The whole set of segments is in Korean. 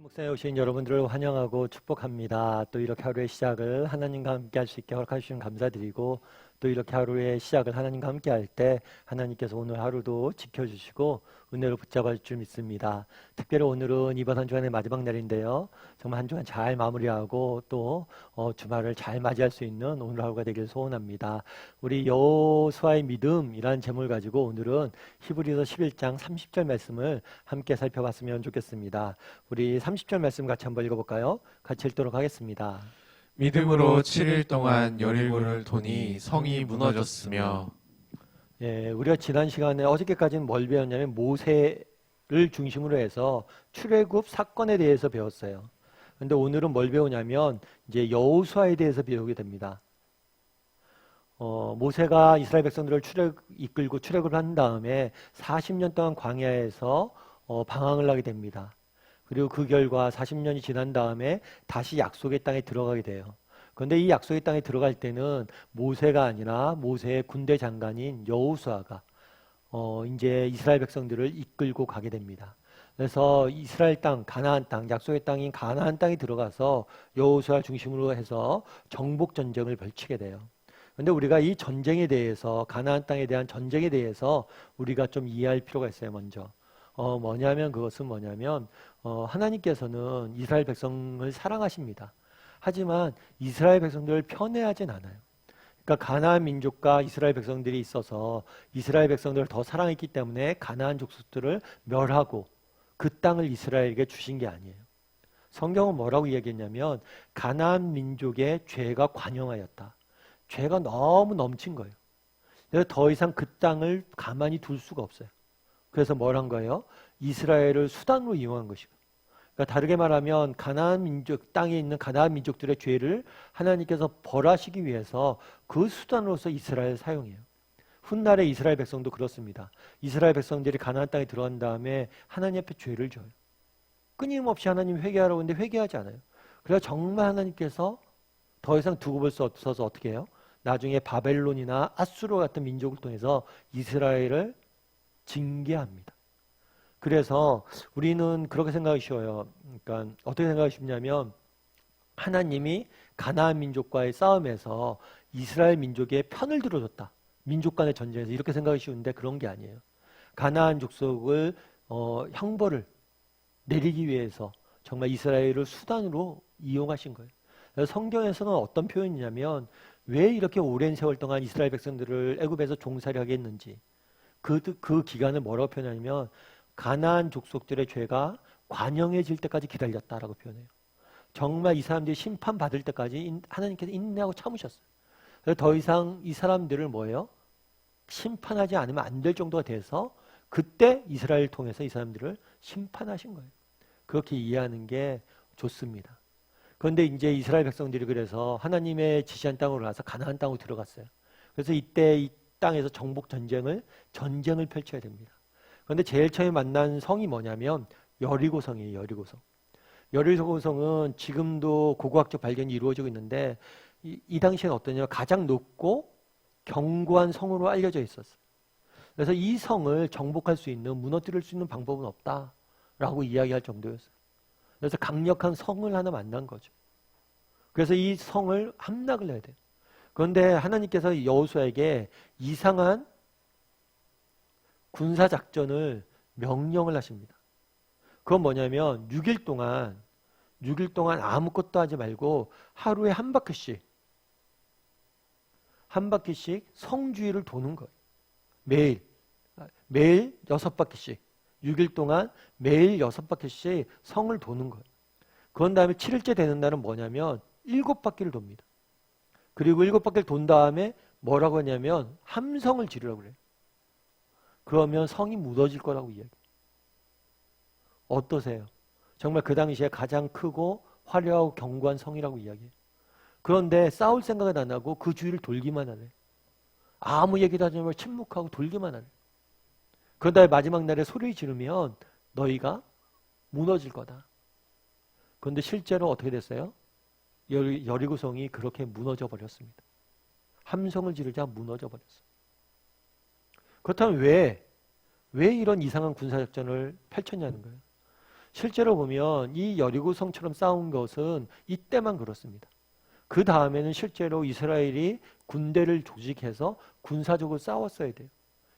목사에 오신 여러분들을 환영하고 축복합니다. 또 이렇게 하루의 시작을 하나님과 함께 할 수 있게 허락해 주시면 감사드리고, 또 이렇게 하루의 시작을 하나님과 함께 할 때 하나님께서 오늘 하루도 지켜주시고 은혜로 붙잡아 줄 줄 믿습니다. 특별히 오늘은 이번 한 주간의 마지막 날인데요, 정말 한 주간 잘 마무리하고 또 주말을 잘 맞이할 수 있는 오늘 하루가 되길 소원합니다. 우리 여호수아의 믿음이라는 제목을 가지고 오늘은 히브리서 11장 30절 말씀을 함께 살펴봤으면 좋겠습니다. 우리 30절 말씀 같이 한번 읽어볼까요? 같이 읽도록 하겠습니다. 믿음으로 7일 동안 여리고를 도니 성이 무너졌으며. 우리가 지난 시간에 어저께까지는 뭘 배웠냐면 모세를 중심으로 해서 출애굽 사건에 대해서 배웠어요. 그런데 오늘은 뭘 배우냐면 이제 여호수아에 대해서 배우게 됩니다. 모세가 이스라엘 백성들을 이끌고 출애굽을 한 다음에 40년 동안 광야에서 방황을 하게 됩니다. 그리고 그 결과 40년이 지난 다음에 다시 약속의 땅에 들어가게 돼요. 그런데 이 약속의 땅에 들어갈 때는 모세가 아니라 모세의 군대 장관인 여호수아가 이제 이스라엘 백성들을 이끌고 가게 됩니다. 그래서 이스라엘 땅, 가나안 땅, 약속의 땅인 가나안 땅에 들어가서 여호수아 중심으로 해서 정복 전쟁을 벌이게 돼요. 그런데 우리가 이 전쟁에 대해서, 가나안 땅에 대한 전쟁에 대해서 우리가 좀 이해할 필요가 있어요. 먼저 그것은 뭐냐면 하나님께서는 이스라엘 백성을 사랑하십니다. 하지만 이스라엘 백성들을 편애하진 않아요. 그러니까 가나안 민족과 이스라엘 백성들이 있어서 이스라엘 백성들을 더 사랑했기 때문에 가나안 족속들을 멸하고 그 땅을 이스라엘에게 주신 게 아니에요. 성경은 뭐라고 이야기했냐면 가나안 민족의 죄가 관영하였다. 죄가 너무 넘친 거예요. 그래서 더 이상 그 땅을 가만히 둘 수가 없어요. 그래서 뭘 한 거예요? 이스라엘을 수단으로 이용한 것이고, 그러니까 다르게 말하면 가나안 민족, 땅에 있는 가나안 민족들의 죄를 하나님께서 벌하시기 위해서 그 수단으로서 이스라엘을 사용해요. 훗날에 이스라엘 백성도 그렇습니다. 이스라엘 백성들이 가나안 땅에 들어간 다음에 하나님 앞에 죄를 져요. 끊임없이 하나님 회개하라고 하는데 회개하지 않아요. 그래서 정말 하나님께서 더 이상 두고 볼 수 없어서 어떻게 해요? 나중에 바벨론이나 아수르 같은 민족을 통해서 이스라엘을 징계합니다. 그래서 우리는 그렇게 생각하기 쉬워요. 그러니까 어떻게 생각하기 쉽냐면 하나님이 가나안 민족과의 싸움에서 이스라엘 민족의 편을 들어줬다. 민족 간의 전쟁에서 이렇게 생각하기 쉬운데 그런 게 아니에요. 가나안 족속을 형벌을 내리기 위해서 정말 이스라엘을 수단으로 이용하신 거예요. 그래서 성경에서는 어떤 표현이냐면 왜 이렇게 오랜 세월 동안 이스라엘 백성들을 애굽에서 종살이 하게 했는지 그 기간을 뭐라고 표현하냐면 가나안 족속들의 죄가 관영해질 때까지 기다렸다라고 표현해요. 정말 이 사람들이 심판받을 때까지 하나님께서 인내하고 참으셨어요. 그래서 더 이상 이 사람들을 뭐예요? 심판하지 않으면 안 될 정도가 돼서 그때 이스라엘을 통해서 이 사람들을 심판하신 거예요. 그렇게 이해하는 게 좋습니다. 그런데 이제 이스라엘 백성들이 그래서 하나님의 지시한 땅으로 나서 가나안 땅으로 들어갔어요. 그래서 이때 이 땅에서 정복 전쟁을 펼쳐야 됩니다. 그런데 제일 처음에 만난 성이 뭐냐면 여리고성이에요. 여리고성. 여리고성은 지금도 고고학적 발견이 이루어지고 있는데 이 당시에는 어떠냐면 가장 높고 견고한 성으로 알려져 있었어요. 그래서 이 성을 정복할 수 있는, 무너뜨릴 수 있는 방법은 없다라고 이야기할 정도였어요. 그래서 강력한 성을 하나 만난 거죠. 그래서 이 성을 함락을 해야 돼요. 그런데 하나님께서 여호수아에게 이상한 군사작전을 명령을 하십니다. 그건 뭐냐면 6일 동안 아무것도 하지 말고 하루에 한 바퀴씩 성 주위를 도는 거예요. 매일 6바퀴씩 6일 동안 매일 6바퀴씩 성을 도는 거예요. 그런 다음에 7일째 되는 날은 뭐냐면 7바퀴를 돕니다. 그리고 7바퀴를 돈 다음에 뭐라고 하냐면 함성을 지르라고 그래요. 그러면 성이 무너질 거라고 이야기해요. 어떠세요? 정말 그 당시에 가장 크고 화려하고 견고한 성이라고 이야기해요. 그런데 싸울 생각은 안 하고 그 주위를 돌기만 하네. 아무 얘기도 하지 말고 침묵하고 돌기만 하네. 그러다 마지막 날에 소리 지르면 너희가 무너질 거다. 그런데 실제로 어떻게 됐어요? 여리고성이 그렇게 무너져 버렸습니다. 함성을 지르자 무너져 버렸어요. 그렇다면 왜 이런 이상한 군사작전을 펼쳤냐는 거예요. 실제로 보면 이 여리고성처럼 싸운 것은 이때만 그렇습니다. 그 다음에는 실제로 이스라엘이 군대를 조직해서 군사적으로 싸웠어야 돼요.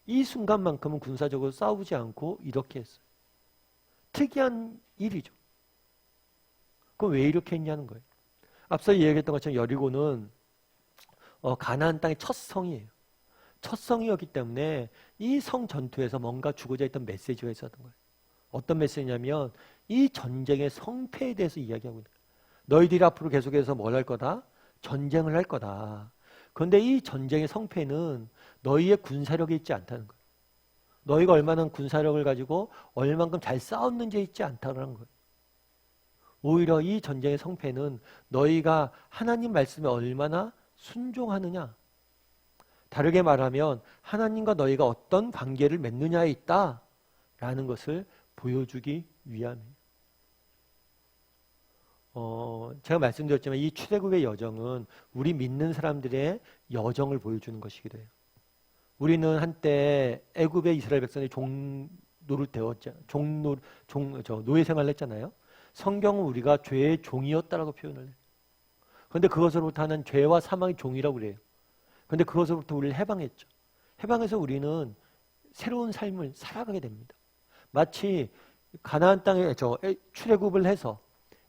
이 순간만큼은 군사적으로 싸우지 않고 이렇게 했어요. 특이한 일이죠. 그럼 왜 이렇게 했냐는 거예요. 앞서 이야기했던 것처럼 여리고는 가나안 땅의 첫 성이에요. 첫 성이었기 때문에 이 성 전투에서 뭔가 주고자 했던 메시지가 있었던 거예요. 어떤 메시지냐면 이 전쟁의 성패에 대해서 이야기하고 있는 거예요. 너희들이 앞으로 계속해서 뭘 할 거다? 전쟁을 할 거다. 그런데 이 전쟁의 성패는 너희의 군사력에 있지 않다는 거예요. 너희가 얼마나 군사력을 가지고 얼만큼 잘 싸웠는지에 있지 않다는 거예요. 오히려 이 전쟁의 성패는 너희가 하나님 말씀에 얼마나 순종하느냐. 다르게 말하면 하나님과 너희가 어떤 관계를 맺느냐에 있다라는 것을 보여주기 위함이에요. 제가 말씀드렸지만 이 출애굽의 여정은 우리 믿는 사람들의 여정을 보여주는 것이기도 해요. 우리는 한때 애굽의 이스라엘 백성이 종노릇 되었죠. 노예 생활을 했잖아요. 성경은 우리가 죄의 종이었다라고 표현을 해요. 그런데 그것으로부터 하는 죄와 사망의 종이라고 그래요. 그런데 그것으로부터 우리를 해방했죠. 해방해서 우리는 새로운 삶을 살아가게 됩니다. 마치 가나안 땅에 출애굽을 해서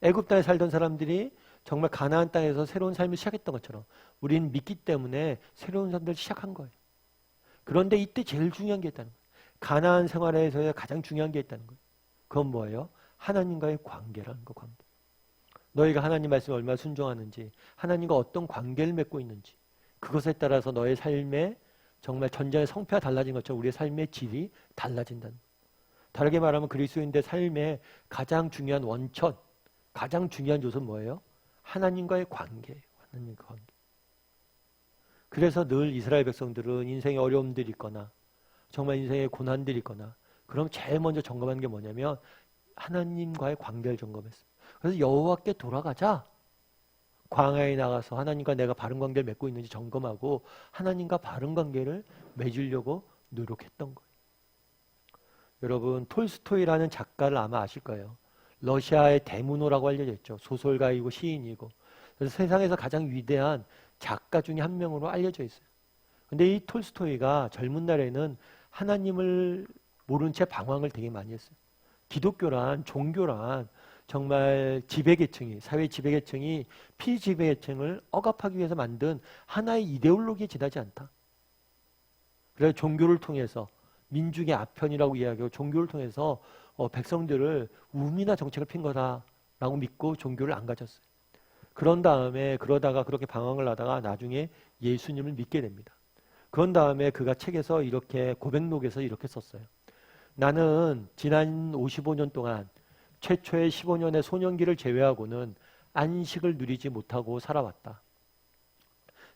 애굽 땅에 살던 사람들이 정말 가나안 땅에서 새로운 삶을 시작했던 것처럼 우리는 믿기 때문에 새로운 삶을 시작한 거예요. 그런데 이때 제일 중요한 게 있다는 거예요. 가나안 생활에서의 가장 중요한 게 있다는 거예요. 그건 뭐예요? 하나님과의 관계라는 거, 관계. 너희가 하나님 말씀에 얼마나 순종하는지, 하나님과 어떤 관계를 맺고 있는지, 그것에 따라서 너의 삶에 정말 전쟁의 성패가 달라진 것처럼 우리의 삶의 질이 달라진다는 거예요. 다르게 말하면 그리스도인의 삶의 가장 중요한 원천, 가장 중요한 요소는 뭐예요? 하나님과의 관계예요. 하나님과 관계. 그래서 늘 이스라엘 백성들은 인생에 어려움들이 있거나 정말 인생에 고난들이 있거나 그럼 제일 먼저 점검하는 게 뭐냐면 하나님과의 관계를 점검했어요. 그래서 여호와께 돌아가자. 광야에 나가서 하나님과 내가 바른 관계를 맺고 있는지 점검하고 하나님과 바른 관계를 맺으려고 노력했던 거예요. 여러분 톨스토이라는 작가를 아마 아실 거예요. 러시아의 대문호라고 알려져 있죠. 소설가이고 시인이고. 그래서 세상에서 가장 위대한 작가 중에 한 명으로 알려져 있어요. 근데 이 톨스토이가 젊은 날에는 하나님을 모른 채 방황을 되게 많이 했어요. 기독교란, 종교란 정말 지배계층이, 사회 지배계층이 피지배계층을 억압하기 위해서 만든 하나의 이데올로기에 지나지 않다. 그래서 종교를 통해서 민중의 아편이라고 이야기하고 종교를 통해서 백성들을 우미나 정책을 핀 거다라고 믿고 종교를 안 가졌어요. 그런 다음에 그러다가 그렇게 방황을 하다가 나중에 예수님을 믿게 됩니다. 그런 다음에 그가 책에서 이렇게 고백록에서 이렇게 썼어요. 나는 지난 55년 동안 최초의 15년의 소년기를 제외하고는 안식을 누리지 못하고 살아왔다.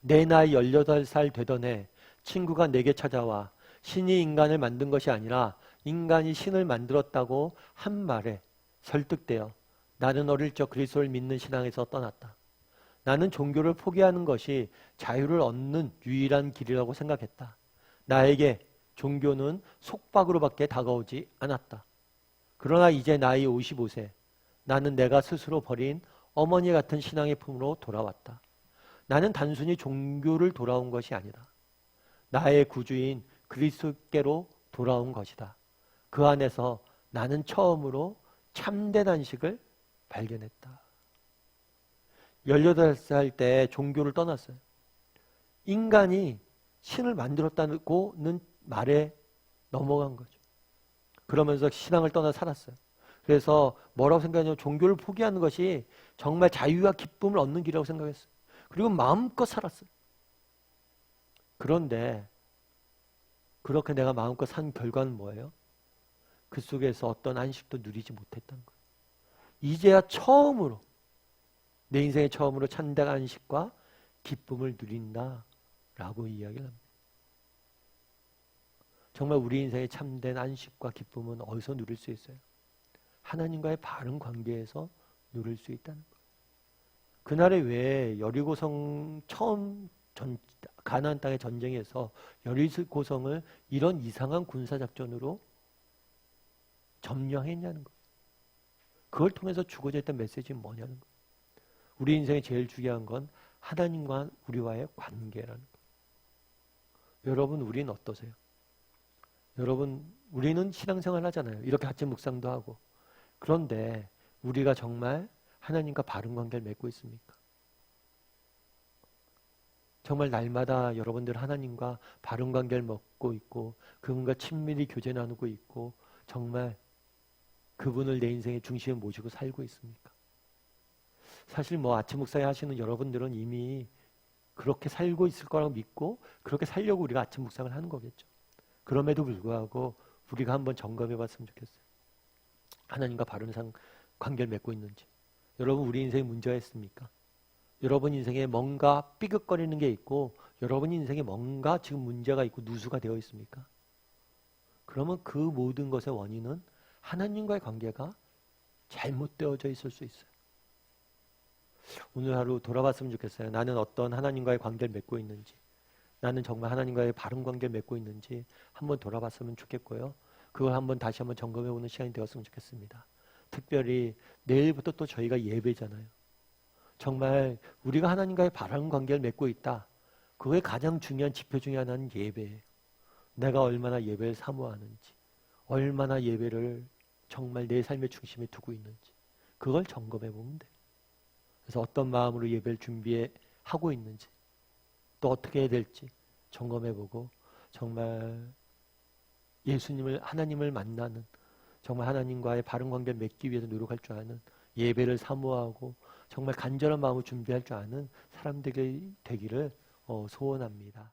내 나이 18살 되던 해 친구가 내게 찾아와 신이 인간을 만든 것이 아니라 인간이 신을 만들었다고 한 말에 설득되어 나는 어릴 적 그리스도를 믿는 신앙에서 떠났다. 나는 종교를 포기하는 것이 자유를 얻는 유일한 길이라고 생각했다. 나에게 종교는 속박으로밖에 다가오지 않았다. 그러나 이제 나이 55세, 나는 내가 스스로 버린 어머니 같은 신앙의 품으로 돌아왔다. 나는 단순히 종교를 돌아온 것이 아니다. 나의 구주인 그리스도께로 돌아온 것이다. 그 안에서 나는 처음으로 참된 안식을 발견했다. 18살 때 종교를 떠났어요. 인간이 신을 만들었다는 말에 넘어간 거죠. 그러면서 신앙을 떠나 살았어요. 그래서 뭐라고 생각하냐면 종교를 포기하는 것이 정말 자유와 기쁨을 얻는 길이라고 생각했어요. 그리고 마음껏 살았어요. 그런데 그렇게 내가 마음껏 산 결과는 뭐예요? 그 속에서 어떤 안식도 누리지 못했던 거예요. 이제야 처음으로 내 인생의 처음으로 참된 안식과 기쁨을 누린다라고 이야기를 합니다. 정말 우리 인생의 참된 안식과 기쁨은 어디서 누릴 수 있어요? 하나님과의 바른 관계에서 누릴 수 있다는 거예요. 그날에 왜 여리고성 처음 가나안 땅의 전쟁에서 여리고성을 이런 이상한 군사작전으로 점령했냐는 거예요. 그걸 통해서 주고자 했던 메시지는 뭐냐는 거예요. 우리 인생에 제일 중요한 건 하나님과 우리와의 관계라는 거예요. 여러분, 우리는 어떠세요? 여러분, 우리는 신앙생활 하잖아요. 이렇게 같이 묵상도 하고. 그런데 우리가 정말 하나님과 바른 관계를 맺고 있습니까? 정말 날마다 여러분들 하나님과 바른 관계를 맺고 있고 그분과 친밀히 교제 나누고 있고 정말 그분을 내 인생의 중심에 모시고 살고 있습니까? 사실 뭐 아침 묵상회 하시는 여러분들은 이미 그렇게 살고 있을 거라고 믿고 그렇게 살려고 우리가 아침 묵상을 하는 거겠죠. 그럼에도 불구하고 우리가 한번 점검해 봤으면 좋겠어요. 하나님과 바른 관계를 맺고 있는지. 여러분, 우리 인생에 문제가 있습니까? 여러분 인생에 뭔가 삐걱거리는 게 있고 여러분 인생에 뭔가 지금 문제가 있고 누수가 되어 있습니까? 그러면 그 모든 것의 원인은 하나님과의 관계가 잘못되어져 있을 수 있어요. 오늘 하루 돌아봤으면 좋겠어요. 나는 어떤 하나님과의 관계를 맺고 있는지, 나는 정말 하나님과의 바른 관계를 맺고 있는지 한번 돌아봤으면 좋겠고요. 그걸 한번 다시 한번 점검해보는 시간이 되었으면 좋겠습니다. 특별히 내일부터 또 저희가 예배잖아요. 정말 우리가 하나님과의 바른 관계를 맺고 있다. 그거의 가장 중요한 지표 중에 하나는 예배예요. 내가 얼마나 예배를 사모하는지, 얼마나 예배를 정말 내 삶의 중심에 두고 있는지 그걸 점검해 보면 돼요. 그래서 어떤 마음으로 예배를 준비하고 있는지 또 어떻게 해야 될지 점검해 보고 정말 예수님을 하나님을 만나는 정말 하나님과의 바른 관계를 맺기 위해서 노력할 줄 아는 예배를 사모하고 정말 간절한 마음으로 준비할 줄 아는 사람들이 되기를 소원합니다.